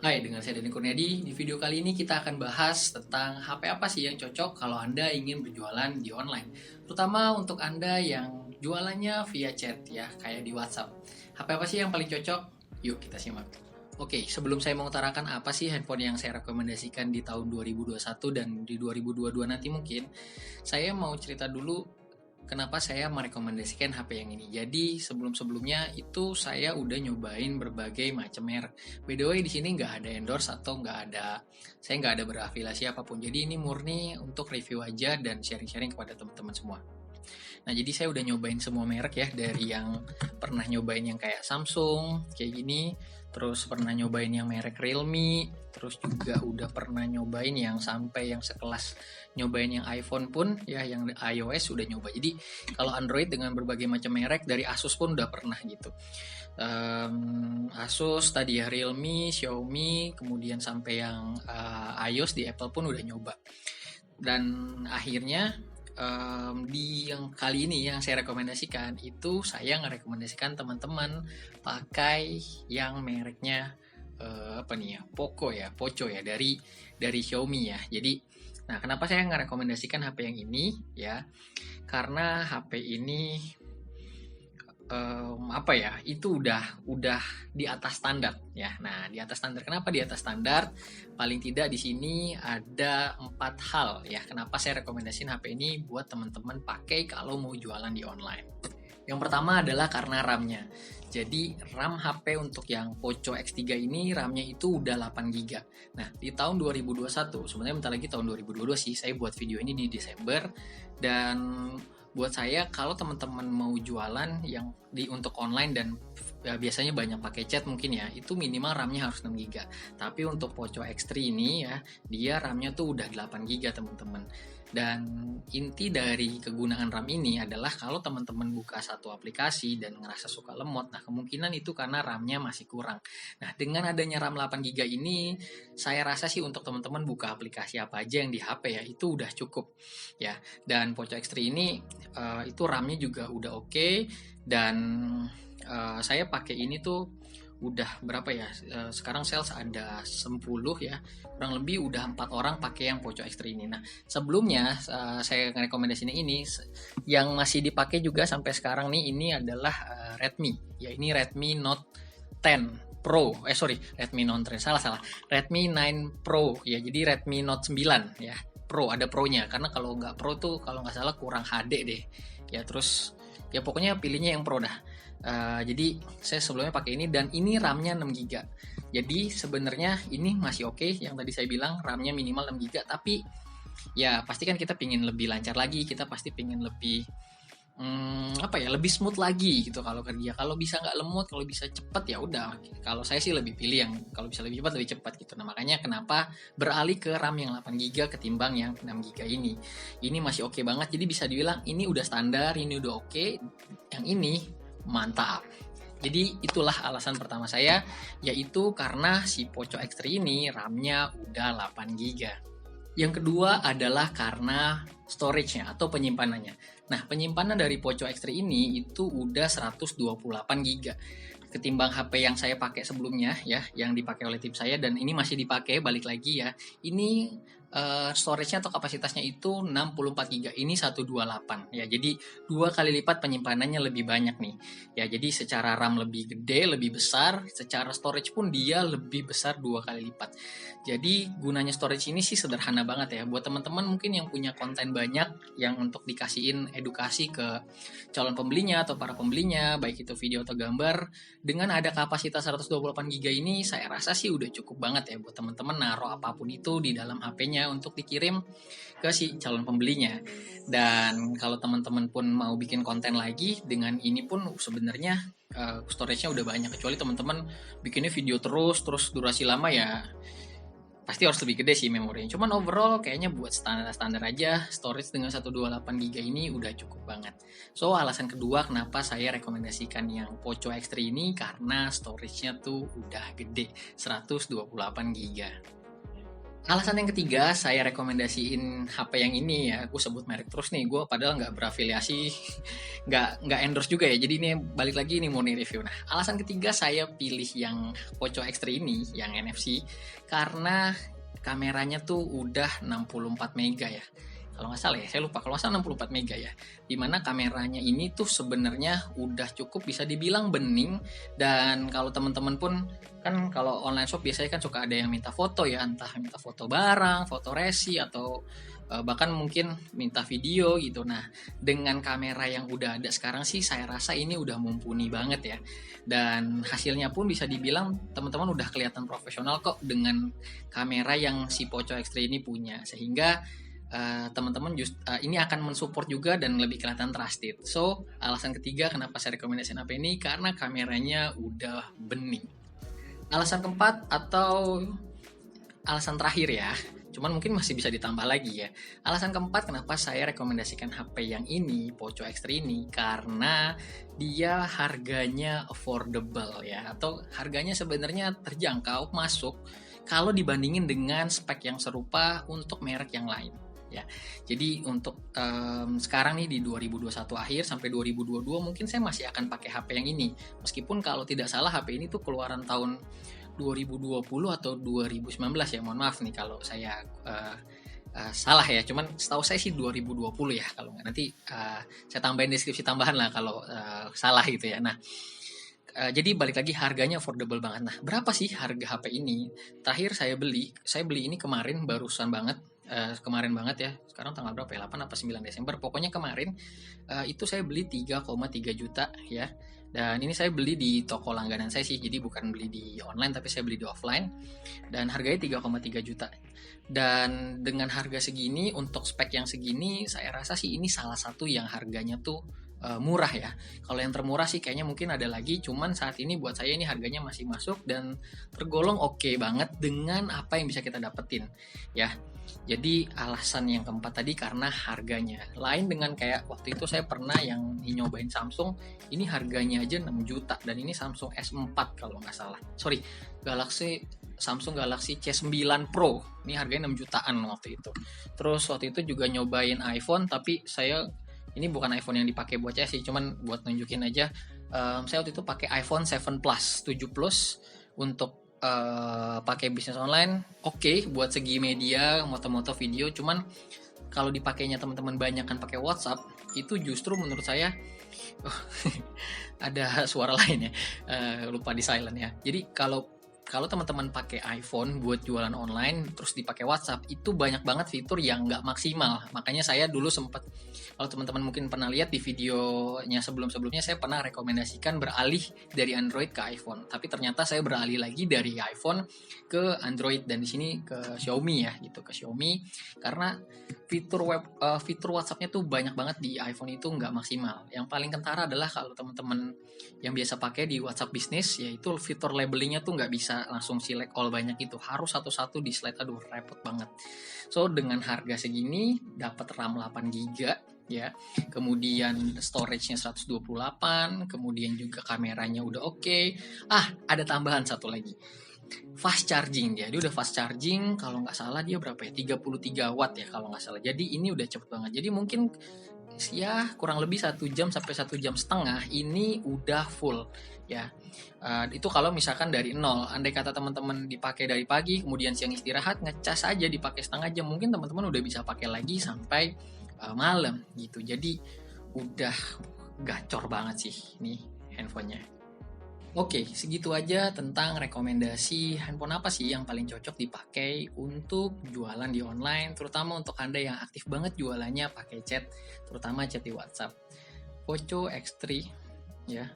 Hai, dengan saya Denny Kurniadi. Di video kali ini kita akan bahas tentang HP apa sih yang cocok kalau Anda ingin berjualan di online. Terutama untuk Anda yang jualannya via chat ya, kayak di WhatsApp. HP apa sih yang paling cocok? Yuk kita simak. Oke, sebelum saya mengutarakan apa sih handphone yang saya rekomendasikan di tahun 2021 dan di 2022 nanti mungkin, saya mau cerita dulu kenapa saya merekomendasikan HP yang ini. Jadi sebelum-sebelumnya itu saya udah nyobain berbagai macam merek. By the way di sini nggak ada endorse atau saya nggak ada berafiliasi apapun. Jadi ini murni untuk review aja dan sharing-sharing kepada teman-teman semua. Nah, jadi saya udah nyobain semua merek ya, dari yang pernah nyobain yang kayak Samsung, kayak gini, terus pernah nyobain yang merek Realme, terus juga udah pernah nyobain yang sampai yang sekelas nyobain yang iPhone pun ya, yang iOS udah nyoba. Jadi kalau Android dengan berbagai macam merek dari Asus pun udah pernah gitu. Asus tadi ya, Realme, Xiaomi, kemudian sampai yang iOS di Apple pun udah nyoba. Dan akhirnya di yang kali ini yang saya rekomendasikan itu saya ngerekomendasikan teman-teman pakai yang mereknya apa nih ya, Poco ya, dari Xiaomi ya. Jadi, nah kenapa saya ngerekomendasikan HP yang ini ya? Karena HP ini apa ya, itu udah di atas standar ya. Nah, di atas standar, kenapa di atas standar? Paling tidak di sini ada 4 hal ya kenapa saya rekomendasiin HP ini buat teman-teman pakai kalau mau jualan di online. Yang pertama adalah karena RAM-nya. Jadi RAM HP untuk yang Poco X3 ini RAM-nya itu udah 8 GB. Nah, di tahun 2021, sebenarnya bentar lagi tahun 2022 sih, saya buat video ini di Desember. Dan buat saya kalau teman-teman mau jualan yang untuk online dan ya, biasanya banyak pakai chat mungkin ya, itu minimal RAM-nya harus 6 GB. Tapi untuk Poco X3 ini ya, dia RAM-nya tuh udah 8 GB teman-teman. Dan inti dari kegunaan RAM ini adalah kalau teman-teman buka satu aplikasi dan ngerasa suka lemot, nah kemungkinan itu karena RAM-nya masih kurang. Nah, dengan adanya RAM 8 GB ini, saya rasa sih untuk teman-teman buka aplikasi apa aja yang di HP ya, itu udah cukup ya. Dan Poco X3 ini itu RAM-nya juga udah oke. Dan saya pakai ini tuh udah berapa ya, sekarang sales ada 10 ya, kurang lebih udah 4 orang pakai yang Poco X3 ini. Nah, sebelumnya saya rekomendasinya ini yang masih dipakai juga sampai sekarang nih, ini adalah Redmi ya. Ini Redmi Note 10 Pro, Redmi Note 10, salah, Redmi 9 Pro ya. Jadi Redmi Note 9 ya, Pro, ada Pro-nya, karena kalau nggak Pro tuh kalau nggak salah kurang HD deh ya. Terus ya pokoknya pilihnya yang Pro dah. Jadi saya sebelumnya pakai ini dan ini RAM-nya 6 GB. Jadi sebenarnya ini masih oke. Yang tadi saya bilang RAM-nya minimal 6 GB, tapi ya pasti kan kita pingin lebih lancar lagi, kita pasti pingin lebih apa ya, lebih smooth lagi gitu kalau kerja. Kalau bisa nggak lemot, kalau bisa cepet ya udah. Kalau saya sih lebih pilih yang kalau bisa lebih cepat gitu. Nah, makanya kenapa beralih ke RAM yang 8 GB ketimbang yang 6 GB ini. Ini masih oke banget. Jadi bisa dibilang ini udah standar, ini udah oke. Yang ini mantap. Jadi itulah alasan pertama saya, yaitu karena si Poco X3 ini RAM-nya udah 8 GB. Yang kedua adalah karena storage-nya atau penyimpanannya. Nah, penyimpanan dari Poco X3 ini itu udah 128 GB. Ketimbang HP yang saya pakai sebelumnya ya, yang dipakai oleh tim saya, dan ini masih dipakai, balik lagi ya. Ini storage-nya atau kapasitasnya itu 64 GB, ini 128 ya. Jadi 2 kali lipat penyimpanannya lebih banyak nih. Ya, jadi secara RAM lebih gede, lebih besar, secara storage pun dia lebih besar 2 kali lipat. Jadi gunanya storage ini sih sederhana banget ya. Buat teman-teman mungkin yang punya konten banyak yang untuk dikasihin edukasi ke calon pembelinya atau para pembelinya, baik itu video atau gambar, dengan ada kapasitas 128 GB ini saya rasa sih udah cukup banget ya buat teman-teman naruh apapun itu di dalam HP-nya untuk dikirim ke si calon pembelinya. Dan kalau teman-teman pun mau bikin konten lagi dengan ini pun sebenarnya storage-nya udah banyak. Kecuali teman-teman bikinnya video terus durasi lama ya, pasti harus lebih gede sih memorinya. Cuman overall kayaknya buat standar-standar aja, storage dengan 128 GB ini udah cukup banget. So, alasan kedua kenapa saya rekomendasikan yang Poco X3 ini karena storage-nya tuh udah gede, 128 GB. Alasan yang ketiga, saya rekomendasiin HP yang ini ya, aku sebut merek terus nih, gue padahal nggak berafiliasi, nggak endorse juga ya, jadi ini balik lagi nih mau review. Nah, alasan ketiga saya pilih yang Poco X3 ini, yang NFC, karena kameranya tuh udah 64 mega ya. Kalau nggak salah ya, saya lupa, kalau nggak salah 64 mega ya. Dimana kameranya ini tuh sebenarnya udah cukup bisa dibilang bening, dan kalau teman-teman pun kan kalau online shop biasanya kan suka ada yang minta foto ya, entah minta foto barang, foto resi, atau bahkan mungkin minta video gitu. Nah, dengan kamera yang udah ada sekarang sih saya rasa ini udah mumpuni banget ya, dan hasilnya pun bisa dibilang teman-teman udah kelihatan profesional kok dengan kamera yang si Poco X3 ini punya, sehingga teman-teman ini akan mensupport juga dan lebih kelihatan trusted. So, alasan ketiga kenapa saya rekomendasiin HP ini karena kameranya udah bening. Alasan keempat atau alasan terakhir ya, cuman mungkin masih bisa ditambah lagi ya. Alasan keempat kenapa saya rekomendasikan HP yang ini, Poco X3 ini, karena dia harganya affordable ya, atau harganya sebenarnya terjangkau, masuk kalau dibandingin dengan spek yang serupa untuk merek yang lain ya. Jadi untuk sekarang nih di 2021 akhir sampai 2022 mungkin saya masih akan pakai HP yang ini. Meskipun kalau tidak salah HP ini tuh keluaran tahun 2020 atau 2019 ya. Mohon maaf nih kalau saya salah ya. Cuman setahu saya sih 2020 ya. Kalau nggak nanti saya tambahin deskripsi tambahan lah kalau salah gitu ya. Nah, jadi balik lagi harganya affordable banget. Nah, berapa sih harga HP ini? Terakhir saya beli ini kemarin barusan banget. Kemarin banget ya, sekarang tanggal berapa ya, 8 apa 9 Desember, pokoknya kemarin itu saya beli 3,3 juta ya, dan ini saya beli di toko langganan saya sih, jadi bukan beli di online tapi saya beli di offline, dan harganya 3,3 juta. Dan dengan harga segini untuk spek yang segini, saya rasa sih ini salah satu yang harganya tuh murah ya. Kalau yang termurah sih kayaknya mungkin ada lagi, cuman saat ini buat saya ini harganya masih masuk dan tergolong oke banget dengan apa yang bisa kita dapetin ya. Jadi alasan yang keempat tadi karena harganya. Lain dengan kayak waktu itu saya pernah yang nyobain Samsung, ini harganya aja 6 juta dan ini Samsung S4 kalau nggak salah. Sorry, Samsung Galaxy C9 Pro. Ini harganya 6 jutaan waktu itu. Terus waktu itu juga nyobain iPhone, tapi ini bukan iPhone yang dipakai buat saya sih, cuman buat nunjukin aja. Saya waktu itu pakai iPhone 7 Plus, 7 Plus untuk pakai bisnis online. Oke, buat segi media, moto-moto video. Cuman kalau dipakainya teman-teman banyak kan pakai WhatsApp, itu justru menurut saya ada suara lain ya, lupa di silent ya. Jadi kalau teman-teman pakai iPhone buat jualan online terus dipakai WhatsApp, itu banyak banget fitur yang nggak maksimal. Makanya saya dulu sempat, kalau teman-teman mungkin pernah lihat di videonya sebelum-sebelumnya, saya pernah rekomendasikan beralih dari Android ke iPhone. Tapi ternyata saya beralih lagi dari iPhone ke Android, dan di sini ke Xiaomi ya, gitu, ke Xiaomi, karena fitur WhatsApp-nya tuh banyak banget di iPhone itu nggak maksimal. Yang paling kentara adalah kalau teman-teman yang biasa pakai di WhatsApp bisnis, yaitu fitur labelingnya tuh nggak bisa langsung select all banyak, itu harus satu-satu di slide. Aduh, repot banget. So dengan harga segini dapat RAM 8 GB ya, kemudian storage-nya 128, kemudian juga kameranya udah oke. Ada tambahan satu lagi, fast charging. Dia udah fast charging, kalau nggak salah dia berapa ya, 33 watt ya kalau nggak salah. Jadi ini udah cepet banget, jadi mungkin ya kurang lebih 1 jam sampai 1,5 jam ini udah full ya. Itu kalau misalkan dari nol. Andai kata teman-teman dipakai dari pagi kemudian siang istirahat, ngecas aja dipakai setengah jam, mungkin teman-teman udah bisa pakai lagi sampai malam gitu. Jadi udah gacor banget sih nih handphonenya. Oke, segitu aja tentang rekomendasi handphone apa sih yang paling cocok dipakai untuk jualan di online, terutama untuk Anda yang aktif banget jualannya pakai chat, terutama chat di WhatsApp. Poco X3 ya,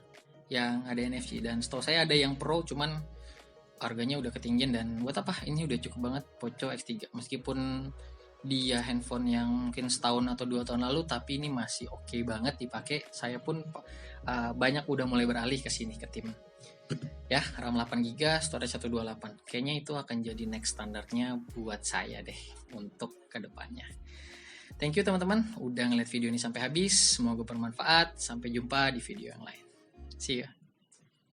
yang ada NFC, dan setahu saya ada yang Pro, cuman harganya udah ketinggian, dan buat apa, ini udah cukup banget Poco X3. Meskipun dia handphone yang mungkin setahun atau 2 tahun lalu, tapi ini masih oke banget dipakai. Saya pun banyak udah mulai beralih ke sini, ke tim ya, RAM 8 GB, storage 128. Kayaknya itu akan jadi next standarnya buat saya deh untuk kedepannya. Thank you teman-teman udah ngeliat video ini sampai habis, semoga bermanfaat. Sampai jumpa di video yang lain. See ya.